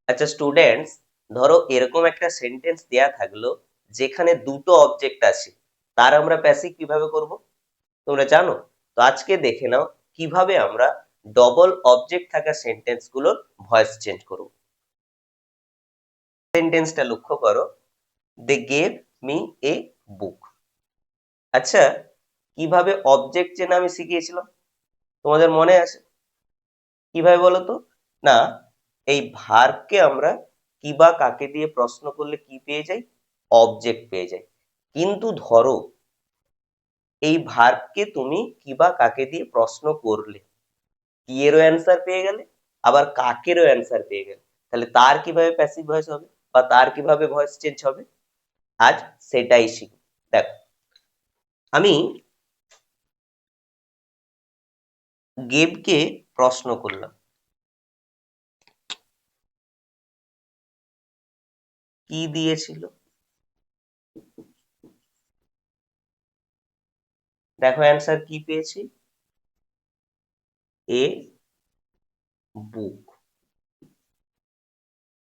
আচ্ছা স্টুডেন্টস, ধরো এরকম একটা সেন্টেন্স দেয়া থাকলো যেখানে দুটো অবজেক্ট আছে, তার আমরা প্যাসিভ কিভাবে করব তোমরা জানো? তো আজকে দেখে নাও কিভাবে আমরা ডবল অবজেক্ট থাকা সেন্টেন্স গুলোর ভয়েস চেঞ্জ করব। সেন্টেন্সটা লক্ষ্য করো, দে গেভ মি এ বুক। আচ্ছা, কিভাবে অবজেক্ট চেনা আমি শিখিয়েছিলাম, তোমাদের মনে আছে? কিভাবে বলো তো? না, এই ভার্বকে আমরা কি বা কাকে দিয়ে প্রশ্ন করলে কি পেয়ে যাই? অবজেক্ট পেয়ে যাই। কিন্তু ধরো এই ভার্বকে তুমি কি বা কাকে দিয়ে প্রশ্ন করলে, কি এরও অ্যান্সার পেয়ে গেলে, আবার কাকেরও অ্যান্সার পেয়ে গেলে, তাহলে তার কিভাবে প্যাসিভ ভয়েস হবে বা তার কিভাবে ভয়েস চেঞ্জ হবে? আজ সেটাই শিখব। দেখো, আমি গেবকে প্রশ্ন করলাম, কি দিয়েছিল? দেখো অ্যান্সার কি পেয়েছি, এ বুক।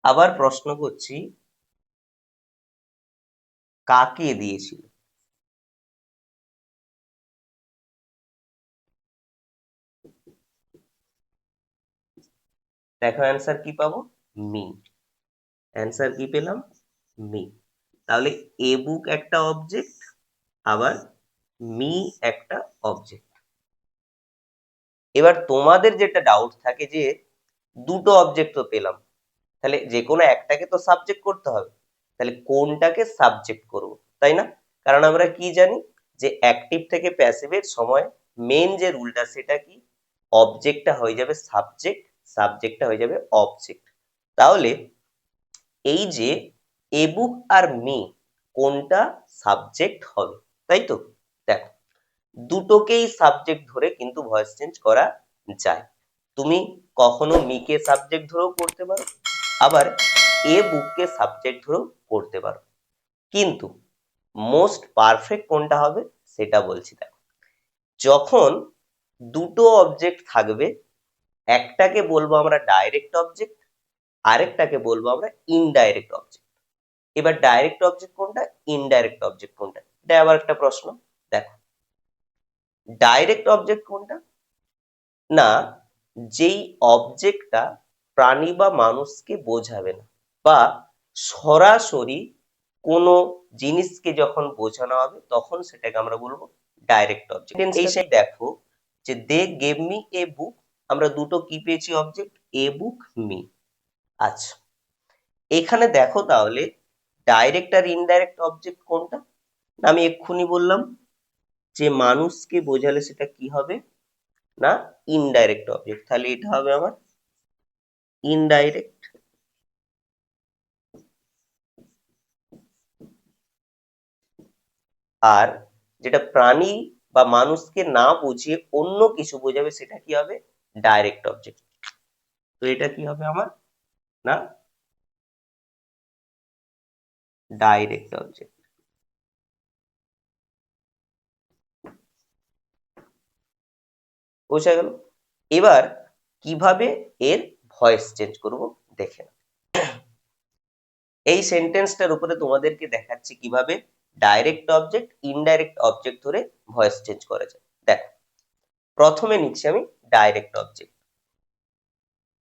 আবার প্রশ্ন করছি, কাকে দিয়েছিল? দেখো অ্যান্সার কি পাবো, মি। অ্যান্সার কি পেলাম, মি। তাহলে এ বুক একটা অবজেক্ট, আবার মি একটা অবজেক্ট। এবার তোমাদের যেটা ডাউট থাকে যে দুটো অবজেক্ট তো পেলাম, তাহলে যে কোনো একটাকে তো সাবজেক্ট করতে হবে, তাহলে কোনটাকে সাবজেক্ট করব, তাই না? কারণ আমরা কি জানি যে অ্যাক্টিভ থেকে প্যাসিভের সময় মেন যে রুলটা সেটা কি, অবজেক্টটা হয়ে যাবে সাবজেক্ট, সাবজেক্টটা হয়ে যাবে অবজেক্ট। তাহলে এই যে এ বুক আর মি, কোনটা সাবজেক্ট হবে, তাই তো? দেখো, দুটোকেই সাবজেক্ট ধরে কিন্তু ভয়েস চেঞ্জ করা যায়। তুমি কখনো মিকে সাবজেক্ট ধরেও করতে পারো, আবার এ বুককে সাবজেক্ট ধরেও করতে পারো। কিন্তু মোস্ট পারফেক্ট কোনটা হবে সেটা বলছি। দেখো, যখন দুটো অবজেক্ট থাকবে, একটাকে বলবো আমরা ডাইরেক্ট অবজেক্ট, আরেকটাকে বলবো আমরা ইনডাইরেক্ট অবজেক্ট। এবার ডাইরেক্ট অবজেক্ট কোনটা, ইনডাইরেক্ট অবজেক্ট কোনটা, এটা আবার একটা প্রশ্ন। দেখো, ডাইরেক্ট অবজেক্ট কোনটা? না, যেই অবজেক্টটা প্রাণী বা মানুষকে বোঝাবে না, বা সরাসরি কোনো জিনিসকে যখন বোঝানো হবে তখন সেটাকে আমরা বলবো ডাইরেক্ট অবজেক্ট। এই সেই দেখো যে দে গেভ মি এ বুক, আমরা দুটো কি পেয়েছি অবজেক্ট, এ বুক, মি। আচ্ছা, এখানে দেখো তাহলে ডাইরেক্ট আর ইনডাইরেক্ট অবজেক্ট কোনটা? না, আমি এক্ষুনি বললাম যে মানুষকে বোঝালে সেটা কি হবে, না ইনডাইরেক্ট অবজেক্ট। তাহলে এটা হবে আমার ইনডাইরেক্ট। আর যেটা প্রাণী বা মানুষকে না বুঝিয়ে অন্য কিছু বোঝাবে সেটা কি হবে, ডাইরেক্ট অবজেক্ট। তো এটা কি হবে আমার, না ডাইরেক্ট অবজেক্ট। বোঝা গেল? এবার কিভাবে এর ভয়েস চেঞ্জ করব দেখে নাও। এই সেন্টেন্সটার উপরে তোমাদেরকে দেখাচ্ছি কিভাবে ডাইরেক্ট অবজেক্ট ইনডাইরেক্ট অবজেক্ট ধরে ভয়েস চেঞ্জ করা যায়। দেখো, প্রথমে নিচ্ছি আমি ডাইরেক্ট অবজেক্ট।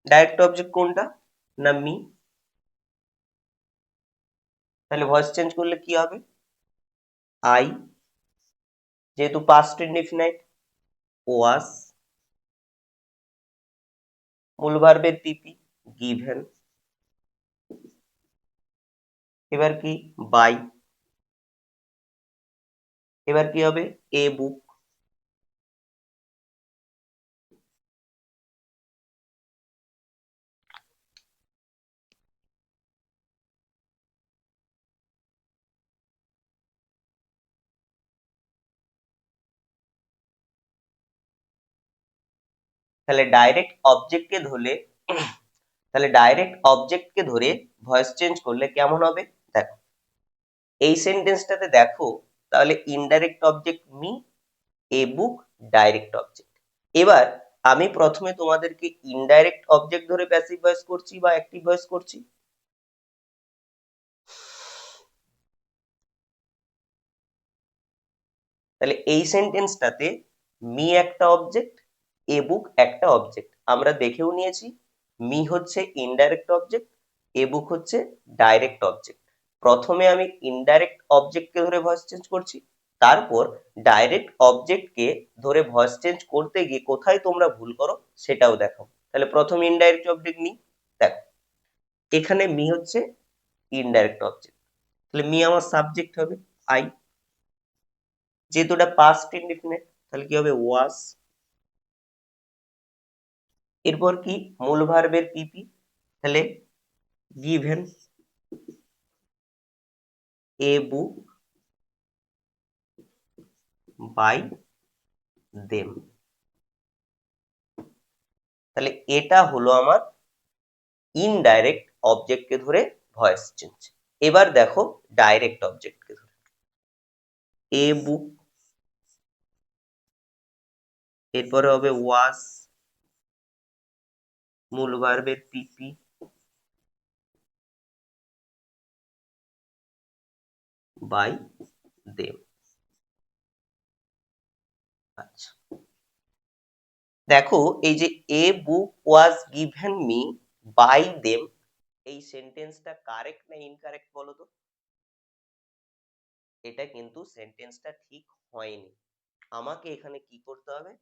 ডাইরেক্ট অবজেক্ট কোনটা, না মি। তাহলে ভয়েস চেঞ্জ করলে কি হবে, আই, যেহেতু পাস্ট ইনডিফিনাইট, ওয়াজ, মূল ভার্বের পিপি, গিভেন। এবার কি, বাই। এবার কি হবে, এ বুক। তাহলে ডাইরেক্ট অবজেক্টকে ধরলে, তাহলে ডাইরেক্ট অবজেক্টকে ধরে ভয়েস চেঞ্জ করলে কেমন হবে? দেখো, এই সেন্টেন্সটাতে দেখো তাহলে ইনডাইরেক্ট অবজেক্ট মি, এ বুক, ডাইরেক্ট অবজেক্ট। এবার আমি প্রথমে তোমাদেরকে ইনডাইরেক্ট অবজেক্ট ধরে প্যাসিভ ভয়েস করছি বা অ্যাক্টিভ ভয়েস করছি? তাহলে এই সেন্টেন্সটাতে মি একটা অবজেক্ট, এ বুক একটা অবজেক্ট। আমরা দেখেও নিয়েছি মি হচ্ছে ইনডাইরেক্ট অবজেক্ট, এ বুক হচ্ছে ডাইরেক্ট অবজেক্ট। প্রথমে আমি ইনডাইরেক্ট অবজেক্টকে ধরে ভয়েস চেঞ্জ করছি, তারপর ডাইরেক্ট অবজেক্টকে ধরে ভয়েস চেঞ্জ করতে গিয়ে কোথায় তোমরা ভুল করো সেটাও দেখো। তাহলে প্রথম ইনডাইরেক্ট অবজেক্ট মি, দেখো এখানে মি হচ্ছে ইনডাইরেক্ট অবজেক্ট, তাহলে মি আমার সাবজেক্ট হবে আই, যেহেতু এটা পাস্ট ইনডিফিনিট তাহলে কি হবে ওয়াজ। এরপর কি মূল ভার্বের পিপি, তাহলে given a book by them. তাহলে এটা হলো আমার ইনডাইরেক্ট অবজেক্টকে ধরে ভয়েস চেঞ্জ। এবার দেখো ডাইরেক্ট অবজেক্টকে ধরে, এ বুক, এরপরে হবে ওয়াজ, মূল ভার্বের পিপি বাই দেম। আচ্ছা দেখো এই যে a book was given me by them, এই সেন্টেন্সটা কারেক্ট না ইনকারেক্ট বলো তো? এটা কিন্তু সেন্টেন্সটা ঠিক হয়নি। আমাকে এখানে কি করতে হবে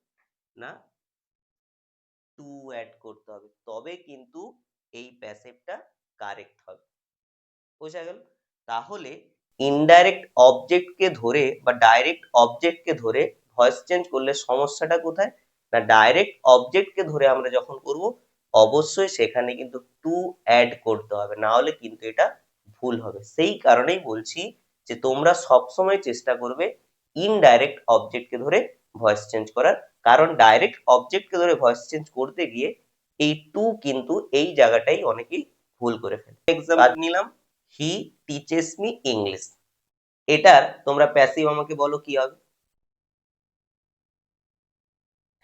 না টু অ্যাড করতে হবে, তবে কিন্তু এই প্যাসিভটা কারেক্ট হবে। বোঝা গেল? তাহলে ইনডাইরেক্ট অবজেক্টকে ধরে বা ডাইরেক্ট অবজেক্টকে ধরে ভয়েস চেঞ্জ করলে সমস্যাটা কোথায়? না ডাইরেক্ট অবজেক্টকে ধরে আমরা যখন করব অবশ্যই সেখানে কিন্তু টু অ্যাড করতে হবে, না হলে কিন্তু এটা ভুল হবে। সেই কারণেই বলছি যে তোমরা সবসময় চেষ্টা করবে ইনডাইরেক্ট অবজেক্টকে ধরে ভয়েস চেঞ্জ করার, কারণ ডাইরেক্ট অবজেক্টকে ধরে ভয়েস চেঞ্জ করতে গিয়ে এই টু কিন্তু এই জায়গাটাই অনেকেই ভুল করে ফেলে। এক্সাম্পল নিলাম হি টিচেস মি ইংলিশ, এটার তোমরা প্যাসিভ আমাকে বলো কি হবে?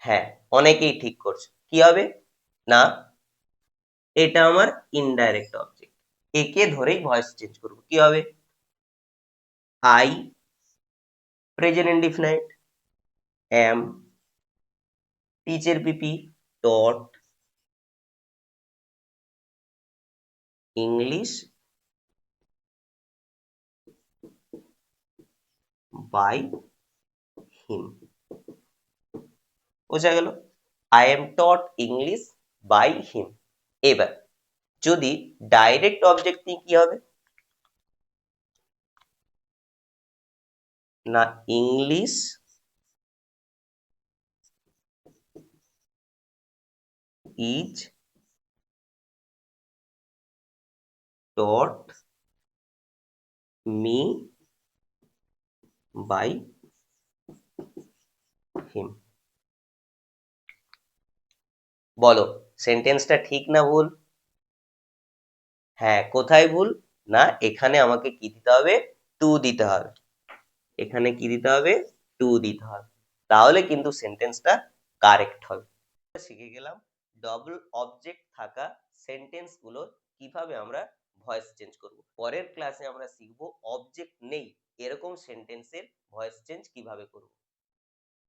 হ্যাঁ অনেকেই ঠিক করছো, কি হবে না এটা আমার ইনডাইরেক্ট অবজেক্ট, একে ধরেই ভয়েস চেঞ্জ করব, কি হবে আই প্রেজেন্ট ইনডিফিনাইট এম টিচের পিপি ডট ইংলিশ বাই হিম। বোঝা গেল? I am taught English by him. এবার যদি ডাইরেক্ট অবজেক্ট নিয়ে কি হবে না English is taught me by him। বলো সেন্টেন্সটা ঠিক না ভুল? হ্যাঁ কোথায় ভুল না এখানে আমাকে কি দিতে হবে টু দিতে হবে, এখানে কি দিতে হবে টু দিতে হবে, তাহলে কিন্তু সেন্টেন্সটা কারেক্ট হবে। শিখে গেলাম ডবল অবজেক্ট থাকা সেন্টেন্স গুলো কিভাবে আমরা ভয়েস চেঞ্জ করব। পরের ক্লাসে আমরা শিখবো অবজেক্ট নেই এরকম সেন্টেন্সের ভয়েস চেঞ্জ কিভাবে করব।